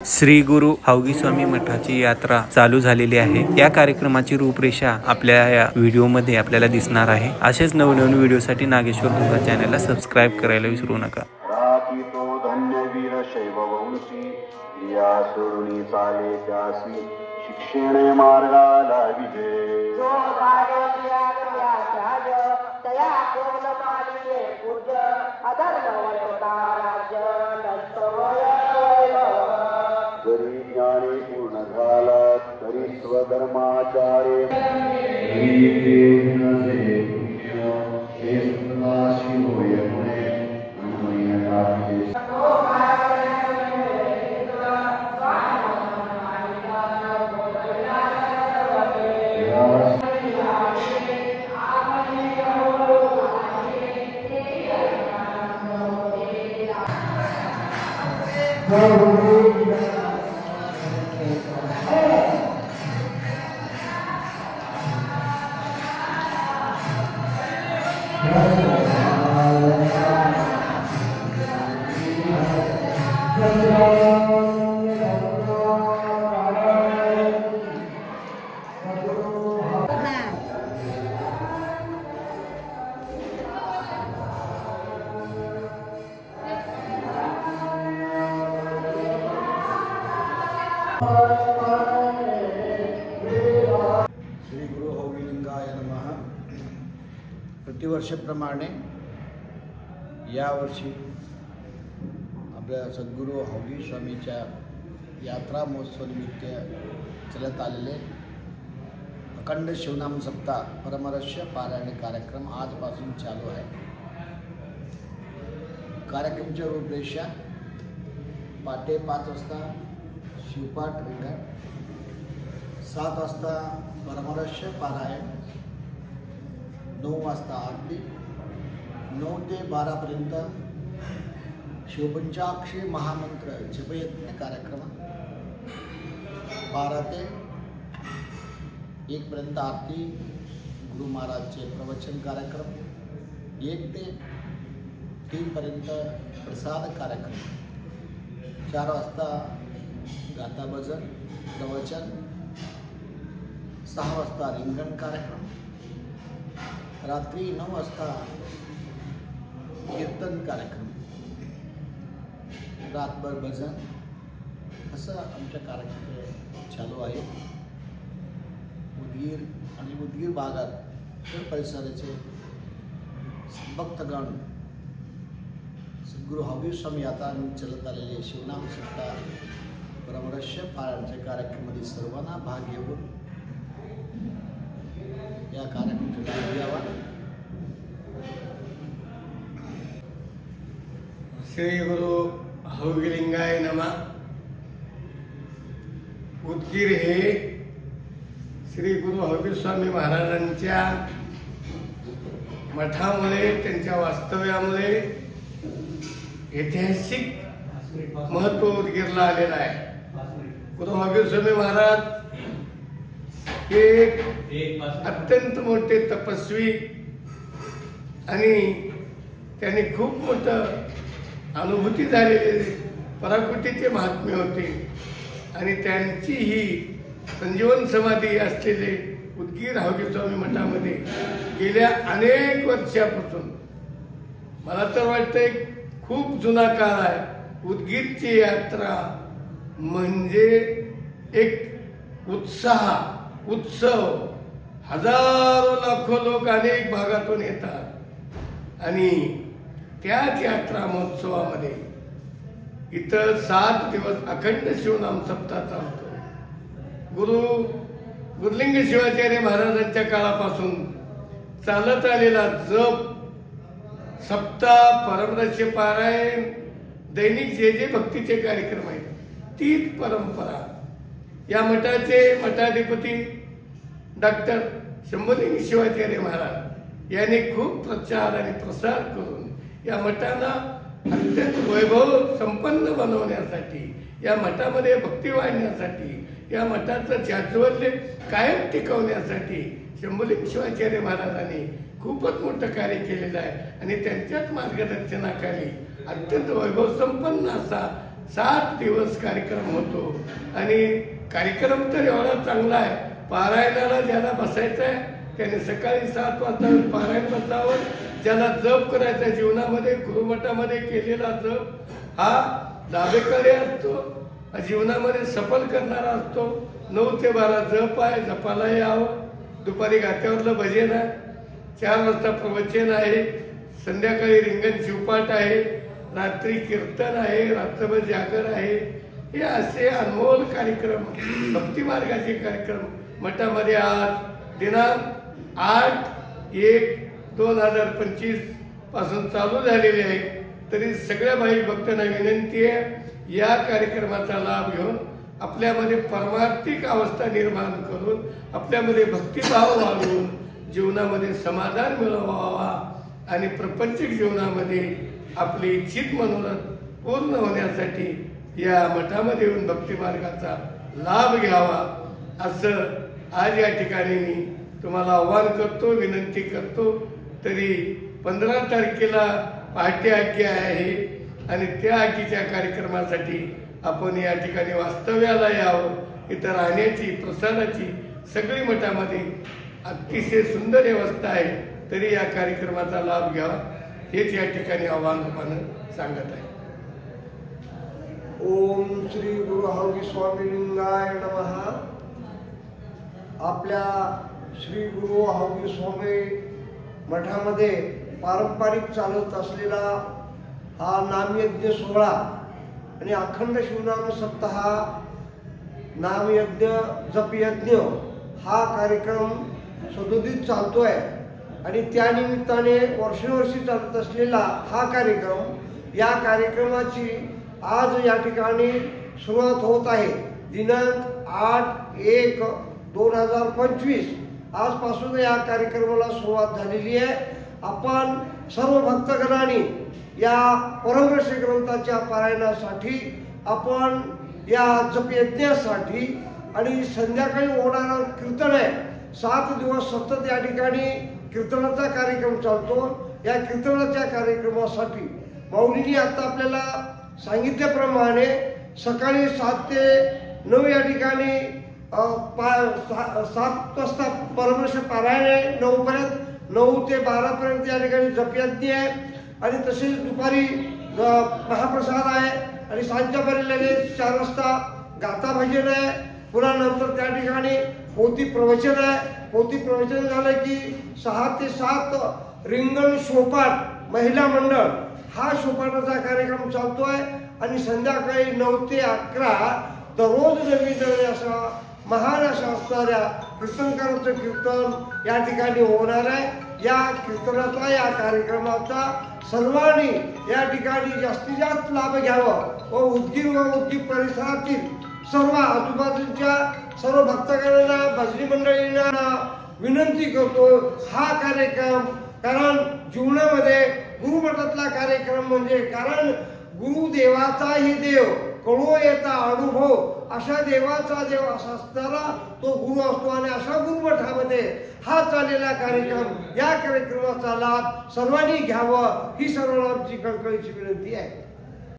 श्री गुरु हावगी स्वामी मठाची यात्रा चालू झालेली आहे। या कार्यक्रमाची रूपरेषा आपल्या या व्हिडिओमध्ये आपल्याला दिसणार आहे। असेच नवनवीन व्हिडिओसाठी नागेश्वर दुर्गा चॅनलला सबस्क्राइब करायला विसरू नका। शिक्षणे मार्गाला विजय जरी ज्ञाने पूर्ण झाला तरी स्वधर्माचार्य श्री गुरु हावगी लिंगाय नमः। प्रतिवर्षाप्रमाणे यावर्षी आपल्या सद्गुरू हावगी स्वामीच्या यात्रा महोत्सव निमित्त चलत आलेले अखंड शिवनाम सप्ताह परमरहस्य पारायण कार्यक्रम आजपासून चालू आहे। कार्यक्रमाची रूपरेषा पहाटे 5 वाजता शिवपाठ रिंगण, 7 वाजता परमरहस्य पारायण, 9 वाजता आरती, 9 ते 12 पर्यंत शिवपंचाक्षरी महामंत्र जपयज्ञ कार्यक्रम, 12 ते 1 पर्यंत आरती, गुरु महाराजचे प्रवचन कार्यक्रम, 1 ते 3 पर्यंत प्रसाद कार्यक्रम, 4 वाजता गाथा भजन प्रवचन, 6 वाजता रिंगण कार्यक्रम, रात्री 9 वाजता कीर्तन कार्यक्रम, रातभर भजन, असं आमच्या कार्यक्रम चालू आहे। उदगीर आणि उदगीर भागात परिसराचे भक्तगण सद्गुरू हावगी स्वामी यात्रा चलत आलेले शिवनाम सप्ताह परमरहस्य पारायणच्या कार्यक्रमामध्ये सर्वांना भाग घेऊन या कार्यक्रमाचा लाभ घ्यावा। श्री गुरु हावगी लिंगाय नमः। उदगीर हे श्री गुरु हावगी स्वामी महाराजांच्या मठामुळे, त्यांच्या वास्तव्यामुळे ऐतिहासिक महत्त्व उदगीरला आलेलं आहे। गुरु हावगी स्वामी महाराज हे एक अत्यंत मोठे तपस्वी आणि त्यांनी खूप मोठं अनुभूती झालेले पराकृतीचे महात्म्य होते आणि त्यांची ही संजीवन समाधी असलेले उदगीर हावगी स्वामी मठामध्ये गेल्या अनेक वर्षापासून मला तर वाटतंय खूप जुना काळ आहे। उदगीरची यात्रा म्हणजे एक उत्सव, हजारो लाखो लोक अनेक भागातून येतात आणि त्याच यात्रा महोत्सवामध्ये इथं 7 दिवस अखंड शिवनाम सप्ताह चालतो। गुरुलिंग शिवाचार्य महाराजांच्या काळापासून चालत आलेला जप, सप्ताह, परमरहस्य पारायण, दैनिक जे भक्तीचे कार्यक्रम आहेत, तीच परंपरा या मठाचे मठाधिपती डॉक्टर शंभुलिंग शिवाचार्य महाराज यांनी खूप प्रचार आणि प्रसार करून या मठाला अत्यंत वैभव संपन्न बनवण्यासाठी, या मठामध्ये भक्ती वाढण्यासाठी, या मठाचं चातुर्य कायम टिकवण्यासाठी शंभुलिंग शिवाचार्य महाराजांनी खूपच मोठं कार्य केलेलं आहे आणि त्यांच्याच मार्गदर्शनाखाली अत्यंत वैभव संपन्न असा 7 दिवस कार्यक्रम होतो आणि कार्यक्रम तर एवढा चांगला आहे. पारायणाला ज्याला बसायचं आहे त्याने सकाळी 7 वाजता पारायण बसावं. ज्याला जप करायचा जीवनामध्ये गुरुमठामध्ये केलेला जप हा डावेकडे असतो, जीवनामध्ये सफल करणारा असतो. 9 ते 12 जप आहे, जपाला यावं. दुपारी गात्यावरलं भजन आहे, 4 वाजता प्रवचन आहे, संध्याकाळी रिंगण शिवपाठ आहे, रात्री कीर्तन आहे, रात्रभर जागर आहे. हे असे अनमोल कार्यक्रम, भक्ती मार्गाचे कार्यक्रम मठामध्ये आज दिनांक 8/1/2025 पासून चालू झालेले आहे. तरी सगळ्या भाई भक्तांना विनंती आहे, या कार्यक्रमाचा लाभ घेऊन आपल्यामध्ये परमार्थिक अवस्था निर्माण करून आपल्यामध्ये भक्तिभाव वाढवून जीवनामध्ये समाधान मिळवावा आणि प्रापंचिक जीवनामध्ये आपले इच्छित मनोरथ पूर्ण होण्यासाठी या मठामध्ये येऊन भक्ती मार्गाचा लाभ घ्यावा असं आज या ठिकाणी मी तुम्हाला आव्हान करतो, विनंती करतो. तरी 15 तारखेला पहाटे आज्ञा आहे आणि त्या आज्ञेच्या कार्यक्रमासाठी आपण या ठिकाणी वास्तव्याला यावं. इथं राहण्याची प्रसादाची सगळी मठामध्ये अतिशय सुंदर व्यवस्था आहे. तरी या कार्यक्रमाचा लाभ घ्यावा हेच या ठिकाणी आव्हान रूपानं सांगत आहे. ओम श्री गुरु हरी स्वामी लिंगाय नमः. आपल्या श्री गुरु हरी स्वामी मठामध्ये पारंपरिक चालत असलेला हा नामयज्ञ सोहळा आणि अखंड शिवनाम सप्ताह, नामयज्ञ, जपयज्ञ हा कार्यक्रम सदोदित चालतोय आणि त्यानिमित्ताने वर्षोवर्षी चालत असलेला हा कार्यक्रम, या कार्यक्रमाची आज या ठिकाणी सुरुवात होत आहे. दिनांक 8/1/2025 आजपासून या कार्यक्रमाला सुरुवात झालेली आहे. आपण सर्व भक्तगणांनी या परमर्षी ग्रंथाच्या पारायणासाठी, आपण या जपयज्ञासाठी आणि संध्याकाळी होणारा कीर्तन आहे. 7 दिवस सतत या ठिकाणी कीर्तनाचा कार्यक्रम चालतो. या कीर्तनाच्या कार्यक्रमासाठी माऊलींनी आता आपल्याला सांगितल्याप्रमाणे सकाळी 7 ते 9 या ठिकाणी 7 वाजता परमर्ष पारायण आहे, 9 ते 12 या ठिकाणी जपयज्ञ आहे आणि तसेच दुपारी महाप्रसाद आहे आणि सांच्यापर्यंत लगेच 4 वाजता गाथा भजन आहे. पुन्हा नंतर त्या ठिकाणी पोथी प्रवचन आहे. पोथी प्रवचन झालं की 6 ते 7 रिंगण शोपाट महिला मंडळ हा शोपाटाचा कार्यक्रम चालतोय आणि संध्याकाळी 9 ते 11 दररोज नवीन असा महान अशा असणाऱ्या कीर्तनकाराचं कीर्तन या ठिकाणी होणार आहे. या कीर्तनाचा, या कार्यक्रमाचा सर्वांनी या ठिकाणी जास्तीत जास्त लाभ घ्यावा व उदगीर व उदगीर परिसरातील सर्व आजूबाजूच्या सर्व भक्तगणांना, भजनी मंडळींना विनंती करतो, हा कार्यक्रम, कारण जीवनामध्ये गुरुमठातला कार्यक्रम म्हणजे, कारण गुरुदेवाचाही देव कळो येता अनुभव, अशा देवाचा देव असा असताना तो गुरु असतो आणि अशा गुरुमठामध्ये हा चाललेला कार्यक्रम, या कार्यक्रमाचा लाभ सर्वांनी घ्यावा ही सर्वांना आमची कळकळीची विनंती आहे.